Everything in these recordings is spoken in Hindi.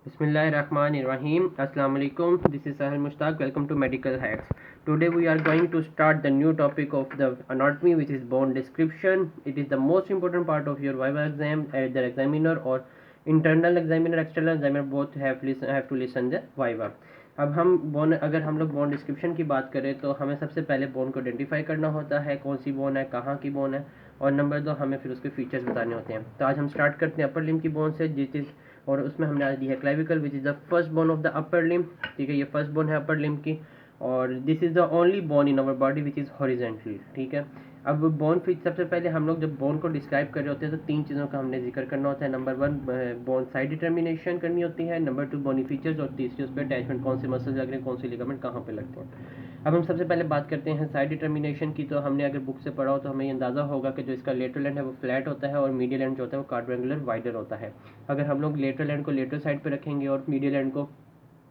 Bismillahirrahmanirrahim. Assalamu alaikum. This is Sahil Mushtaq. Welcome to Medical Hacks. Today we are going to start the new topic of the anatomy, which is bone description. It is the most important part of your Viva exam. Either examiner or internal examiner, external examiner both have to listen the Viva. अब हम बोन अगर हम लोग बोन डिस्क्रिप्शन की बात करें तो हमें सबसे पहले बोन को आइडेंटिफाई करना होता है, कौन सी बोन है, कहाँ की बोन है, और नंबर 2 हमें फिर उसके फीचर्स बताने होते हैं। तो आज हम स्टार्ट करते हैं अपर लिम्ब की बोन से, जिस इज और उसमें हमने आज दी है clavicle, which is the first bone of the upper limb. ठीक है, ये फर्स्ट बोन है अपर लिम्ब की, और this is the only bone in our body which is horizontally. ठीक है, अब बोन फीच सबसे पहले हम लोग जब बोन को डिस्क्राइब कर रहे होते हैं तो 3 चीज़ों का हमने जिक्र करना होता है। नंबर 1 बोन साइड डिटर्मिनेशन करनी होती है, नंबर 2 बोनी फीचर्स, और तीसरी उस पर अटैचमेंट, कौन से मसल्स लग रहे हैं, कौन से लिगामेंट कहाँ पे लगते हैं। अब हम सबसे पहले बात करते हैं साइड डिटर्मिनेशन की। तो हमने अगर बुक से पढ़ा हो तो हमें ये अंदाज़ा होगा कि जो इसका लेटरल एंड है वो फ्लैट होता है और मीडियल एंड जो होता है वो क्वाड्रेंगुलर वाइडर होता है। अगर हम लोग लेटरल एंड को लेटरल साइड पर रखेंगे और मीडियल एंड को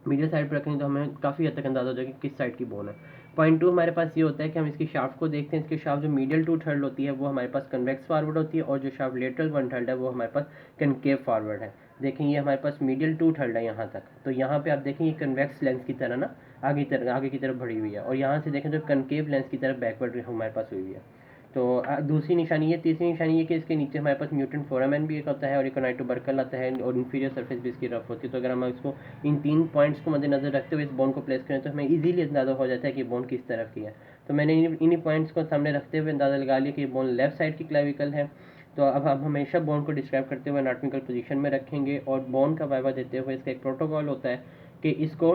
मीडियल साइड पर रखेंगे तो हमें काफ़ी हद तक अंदाजा हो जाएगा कि किस साइड की बोन है। पॉइंट 2 हमारे पास ये होता है कि हम इसकी शाफ्ट को देखते हैं। इसकी शाफ्ट जो मीडियल 2 थर्ड होती है वो हमारे पास कन्वेक्स फॉरवर्ड होती है, और जो शाफ्ट लेटरल 1 थर्ड है वो हमारे पास कनकेव फॉरवर्ड है। देखें ये हमारे पास मीडियल 2 थर्ड है यहाँ तक, तो यहाँ पे आप देखें ये कन्वेक्स लेंस की तरह ना आगे की तरफ बढ़ी हुई है, और यहाँ से देखें तो कनकेव लेंस की तरफ बैकवर्ड हमारे पास हुई है। तो दूसरी निशानी है। तीसरी निशानी है कि इसके नीचे हमारे पास म्यूटेंट फोरामेन भी एक होता है और एक नाइटोबर्कल आता है, और इन्फीरियर सरफेस भी इसकी रफ होती है। तो अगर हम इसको इन 3 पॉइंट्स को मद्देनजर रखते हुए इस बोन को प्लेस करें तो हमें इजीली अंदाजा हो जाता है कि बोन किस तरफ की है। तो मैंने इन्हीं पॉइंट्स को सामने रखते हुए अंदाज़ा लगा लिया कि बोन लेफ्ट साइड की क्लेविकल है। तो अब हम हमेशा बोन को डिस्क्राइब करते हुए एनाटॉमिकल पोजीशन में रखेंगे, और बोन का वाइवा देते हुए इसका एक प्रोटोकॉल होता है कि इसको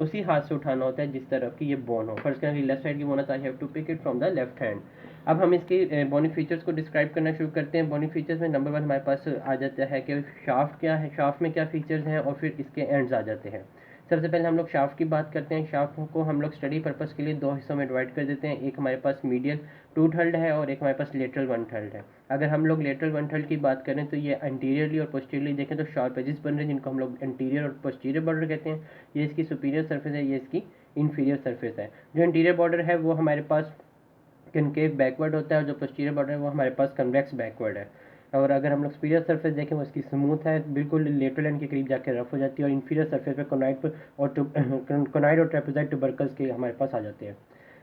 उसी हाथ से उठाना होता है जिस तरफ की ये बोन हो। फर्स्ट करें लेफ्ट साइड की बोन है तो I have to pick it from the left hand. अब हम इसके बॉनी फीचर्स को डिस्क्राइब करना शुरू करते हैं। बॉनी फीचर्स में नंबर 1 हमारे पास आ जाता है कि शाफ्ट क्या है, शाफ्ट में क्या फीचर्स हैं, और फिर इसके एंड्स आ जाते हैं। सबसे पहले हम लोग शाफ्ट की बात करते हैं। शाफ्ट को हम लोग स्टडी पर्पस के लिए 2 हिस्सों में डिवाइड कर देते हैं। एक हमारे पास मीडियल 2 थर्ड है और एक हमारे पास लेटरल 1 थर्ड है। अगर हम लोग लेटरल 1 थर्ड की बात करें तो ये एंटीरियरली और पोस्टीरियरली देखें तो शार्प एजेस बन रहे हैं, जिनको हम लोग एंटीरियर और पोस्टीरियर बॉर्डर कहते हैं। ये इसकी सुपीरियर सर्फेस है, ये इसकी इंफीरियर सर्फेस है। जो इंटीरियर बॉर्डर है वो हमारे पास कनकेव बैकवर्ड होता है, और जो पोस्टीरियर बॉर्डर है वो हमारे पास कन्वेक्स बैकवर्ड है। और अगर हम लोग सुपीरियर सरफेस देखें वो इसकी स्मूथ है, बिल्कुल लेटरल एंड के करीब जाकर रफ हो जाती है, और इंफीरियर सरफेस पे कोनाइड और ट्रेपेजॉइड ट्यूबरकल्स के हमारे पास आ जाते हैं।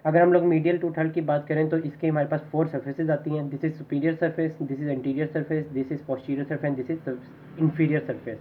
अगर हम लोग मीडियल 2 थर्ड की बात करें तो इसके हमारे पास 4 सर्फेसेज आती हैं। This is superior surface, this is anterior surface, this is posterior surface and this is inferior surface.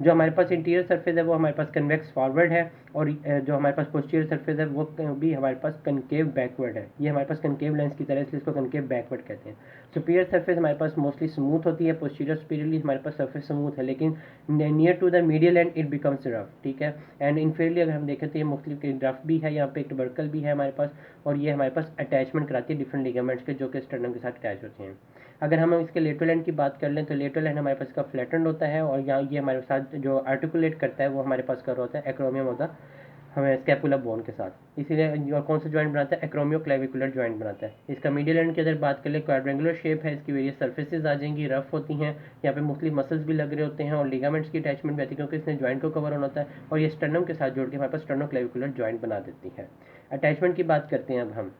जो हमारे पास इंटीरियर सरफेस है वो हमारे पास कन्वेक्स फॉरवर्ड है, और जो हमारे पास पोस्टीरियर सरफेस है वो भी हमारे पास कनकेव बैकवर्ड है। ये हमारे पास कनकेव लेंस की तरह, इसलिए इसको कनकेव बैकवर्ड कहते हैं। सुपीरियर सरफेस हमारे पास मोस्टली स्मूथ होती है, पोस्टीरियर सुपीरियरली हमारे पास सरफेस स्मूथ है, लेकिन near to the medial end it becomes rough. ठीक है, एंड इनफीरियरली अगर हम देखें तो ये मुख्तलिफ रफ भी है, यहाँ पे एक ट्यूबरकल भी है हमारे पास, और ये हमारे पास अटैचमेंट कराती है डिफरेंट लिगामेंट्स के, जो कि स्टर्नम के साथ अटैच होते हैं। अगर हम इसके लेटरल एंड की बात कर लें तो लेटरल एंड हमारे पास इसका फ्लैटेंड होता है, और यहाँ ये हमारे साथ जो आर्टिकुलेट करता है वो हमारे पास कर होता है एक्रोमियम होता है हमें स्कैपुला बोन के साथ। इसीलिए और कौन सा जॉइंट बनाता है, एक्रोमियो क्लेविकुलर जॉइंट बनाता है। इसका मीडियल एंड की अगर बात कर ले क्वाड्रेंगुलर शेप है, इसकी वेरियस सर्फेसेज आ जाएंगी, रफ होती हैं, यहाँ पे मुख्तलिफ मसल्स भी लग रहे होते हैं, और लिगामेंट्स की अटैचमेंट भी आती है क्योंकि इसने जॉइंट को कवर होना होता है, और ये स्टर्नम के साथ जोड़ के हमारे पास स्टर्नो क्लेविकुलर जॉइंट बना देती है। अटैचमेंट की बात करते हैं अब हम।